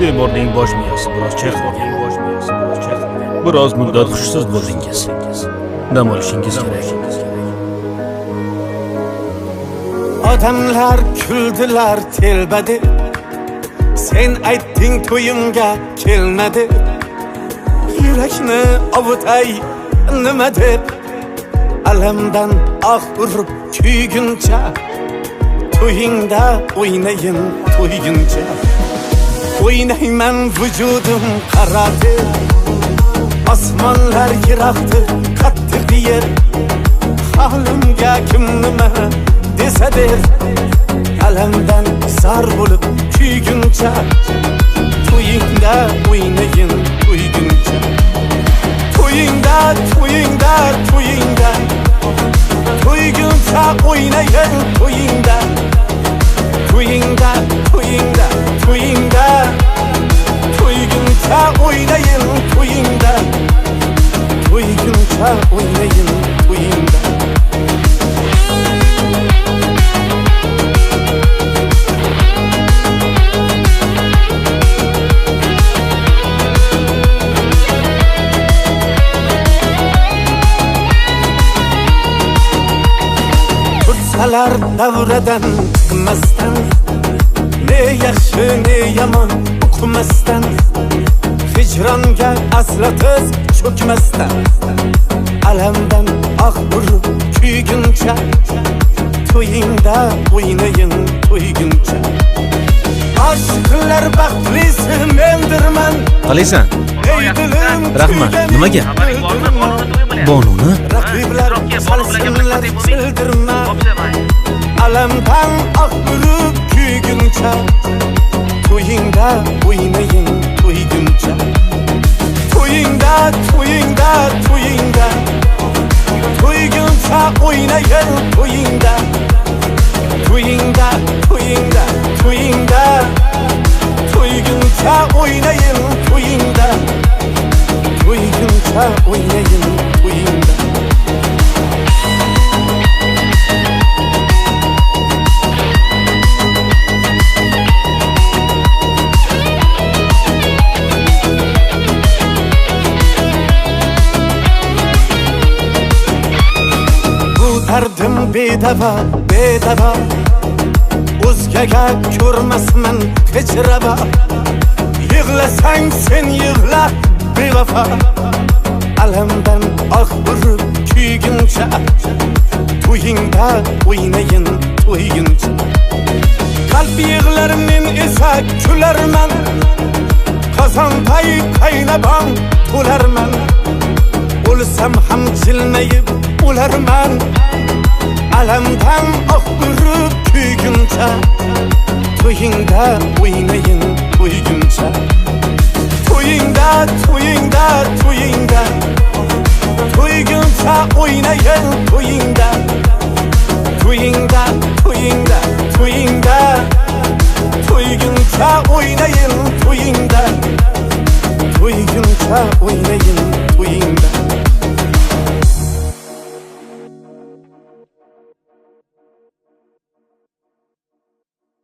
Bemorning bosh miyasi biroz chayqalgan. Biroz muddat hushsiz bo'ldingiz. Dam olishingiz kerak. Odamlar kuldilar telbadi. Sen aytding to'yimga kelmadi. Yurakni ovutay nima deb alamdan urib kuyguncha to'yingda o'ynayin to'yguncha o'ynayman vujudim qaradi osmonlar yiroqdir qattiq yer holimga kim nima desa der alamdan zar bo'lib kuyguncha to'yingda o'ynayin to'yguncha to'yingda to'yingda to'yingda to'yguncha o'ynayin to'yingda to'yingda to'yingda to'yingda to'yguncha o'ynayin to'yingda to'yguncha o'ynayin to'yingda Salar davradan chiqmasdan ne yaxshi ne yomon uqmasdan hijronga aslo tiz cho'kmasdan alamdan urib kuyguncha to'yingda o'ynayin to'yguncha oshqlar baxtlisi mendirman Qalaysan? Rahmat, nimaga? Bonuni? Raqiblar salsinlar childirma alamdan urib kuyguncha to'yingda o'ynayin to'yguncha to'yingda to'yingda to'yingda to'yguncha o'ynayin to'yingda to'yingda to'yingda to'yingda to'yguncha o'ynayin to'yingda to'yguncha o'ynayin to'yingda Dardim bedava, bedava O'zgaga ko'rmasman kechiraba Yig'lasang sen yig'la bevafa Alamdan urib kuyguncha To'yingda o'ynayin to'yguncha Qalb yig'lar men esa kularman Qozonday qaynabam to'larman O'lsam ham jilmayib o'larman alamdan urib kuyguncha to'yingda o'ynayin to'yguncha to'yingda